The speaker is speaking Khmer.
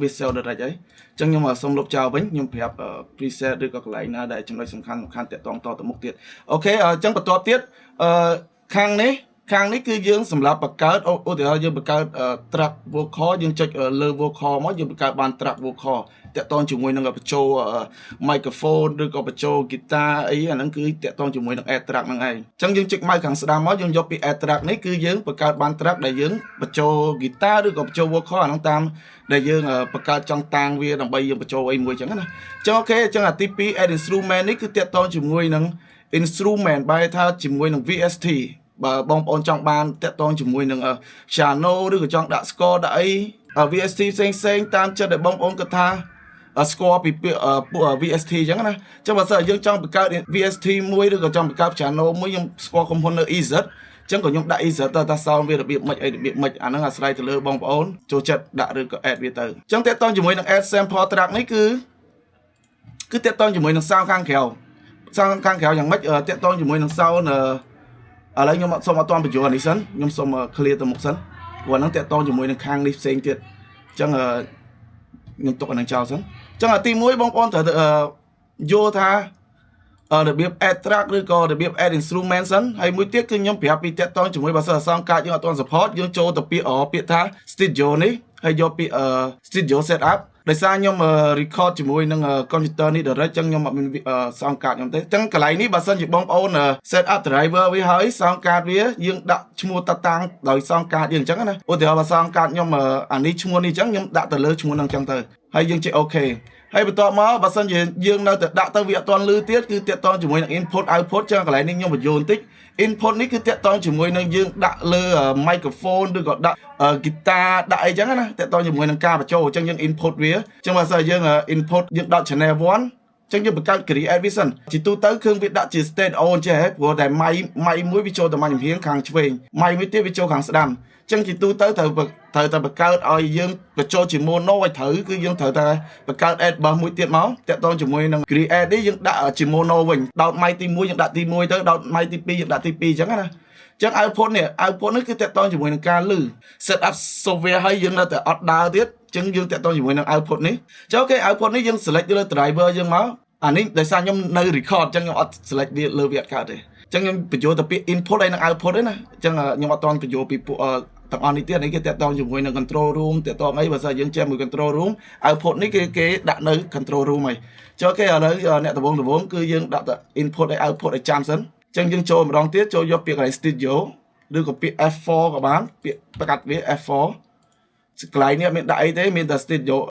visual ដល់đấyចឹងខ្ញុំសូមលុបចោលវិញខ្ញុំប្រាប់ preset ឬក៏កន្លែងណាដែលចំណុចសំខាន់តាក់ទងតទៅមុខទៀតអូខេចឹងបន្ទាប់ទៀតខាងនេះគឺយើងសម្រាប់បង្កើតឧទាហរណ៍យើងបង្កើត track vocal យើងចុចលើ vocal មកយើងបង្កើតបាន track vocal តាក់ទងជាមួយនឹងបញ្ចូល microphone ឬក៏បញ្ចូល guitar អីអាហ្នឹងគឺតាក់ទងជាមួយនឹង add track ហ្នឹងឯងចឹងយើងចុច mouse ខាងស្ដាំមកយើងយកពី add track នេះគឺយើងបង្កើតបាន track ដែលយើងបញ្ចូល guitar ឬក៏បញ្ចូល vocal អាហ្នឹងតាមដែលយើងបង្កើតចង់តាំងវាដើម្បីយើងបញ្ចូលអីមួយចឹងណាចឹងអូខេចឹងអាទី2 add instrument នេះគឺតាក់ទងជាមួយនឹង instrument បែរថាជាមួយនឹង VST បើបងប្អូនចង់បានតាក់ទងជាមួយនឹង piano ឬក៏ចង់ដាក់ score ដាក់អី VST ផ្សេងតាមចិត្តដែលបងប្អូនគិតថាស្គាល់ពីពួក VST អញ្ចឹងណាចឹងបើសិនយើងចង់បង្កើត VST មួយឬក៏ចង់បង្កើត piano មួយខ្ញុំស្គាល់ក្រុមហ៊ុននៅ EZ ចឹងក៏ខ្ញុំដាក់ EZ ទៅថា sound វារបៀបម៉េចអីរបៀបម៉េចអាហ្នឹងអាស្រ័យទៅលើបងប្អូនចូលចិត្តដាក់ឬក៏ add វាទៅចឹងតាក់ទងជាមួយនឹង add sample track នេះគឺតាក់ទងជាមួយនឹង sound ខាងក្រៅ sound ខាងក្រៅយ៉ាងម៉េចតាក់ទងជាមួយនឹង sound ឥឡូវខ្ញុំសូមអត់ទាន់បញ្ចូលនេះសិនខ្ញុំសូម clear ទៅមុខសិនព្រោះហ្នឹងតាក់ទងជាមួយនឹងខាងនេះផ្សេងទៀតចឹងខ្ញុំទុកអានឹងចោលសិនចឹងទី1បងប្អូនត្រូវយល់ថារបៀប add track ឬក៏របៀប add instrument សិនហើយមួយទៀតគឺខ្ញុំប្រាប់ពីតាក់ទងជាមួយបើសិន sound card យើងអត់ទាន់ support យើងចូលទៅពាក្យថា studio នេះហើយយកពាក្យ studio setup ដោយសារខ្ញុំ record ជាមួយនឹង computer នេះ direct ចឹងខ្ញុំអត់មាន sound card ខ្ញុំទេចឹងកន្លែងនេះបើសិនជាបងប្អូន set up driver វាហើយ sound card វាយើងដាក់ឈ្មោះតាំងដោយ sound card យើងអញ្ចឹងណាឧទាហរណ៍បើ sound card ខ្ញុំអានេះឈ្មោះនេះអញ្ចឹងខ្ញុំដាក់ទៅលើឈ្មោះហ្នឹងអញ្ចឹងទៅហើយយើងចុច OK ហើយបន្ទាប់មកបើសិនជាយើងនៅតែដាក់ទៅវាអត់ទាន់លឺទៀតគឺតាក់ទងជាមួយនឹង input output ចឹងកន្លែងនេះខ្ញុំបញ្យល់បន្តិច input នេះគឺតាក់ទងជាមួយនឹងយើងដាក់លើ microphone ឬក៏ដាក់ guitar ដាក់អីចឹងណាតាក់ទងជាមួយនឹងការបញ្ចូលអញ្ចឹងយើង input វាអញ្ចឹងបើសិនយើង input យើងដាក់ channel 1ចឹងយើងបង្កើត create vision ជាទូទៅគឺវាដាក់ជា state on ចេះហ៎ព្រោះតែ mic មួយវាចូលទៅ mic ចំហៀងខាងឆ្វេង mic មួយទៀតវាចូលខាងស្ដាំចឹងជាទូទៅត្រូវតែបង្កើតឲ្យយើងបញ្ចូលជា mono ឲ្យត្រូវគឺយើងត្រូវតែបង្កើត add bus មួយទៀតមកតាក់ទងជាមួយនឹង create នេះយើងដាក់ជា mono វិញដោត mic ទី1យើងដាក់ទី1ទៅដោត mic ទី2យើងដាក់ទី2ចឹងណាចឹង output នេះគឺតាក់ទងជាមួយនឹងការលឺ set up software ឲ្យយើងនៅតែអត់ដើរទៀតចឹងយើងតាក់ទងជាមួយនឹង output នេះចឹងអូខេ output នេះយើង select លើ driver យើងមកអានេះដោយសារខ្ញុំនៅ record ចឹងខ្ញុំអត់ select វាលើវាអត់កើតទេចឹងខ្ញុំបញ្ចូលទៅពាក្យ input ហើយនឹង output ទេណាចឹងខ្ញុំអត់តន់បញ្ចូលពីពួកទាំងអស់នេះទៀតនេះគេតាក់ទងជាមួយនឹង control room តាក់ទងអីបើសិនយើងចេះមួយ control room output នេះគេដាក់នៅ control room ហើយចុះអូខេឥឡូវអ្នកដំបងគឺយើងដាក់ទៅ input ហើយ output ឲ្យចាំសិនចឹងយើងចូលម្ដងទៀតចូលយកពាក្យកន្លែង studio ឬក៏ពាក្យ F4 ក៏បានពាក្យប្រកាសវា F4 កន្លែងនេះអត់មានដាក់អីទេមានតែ studio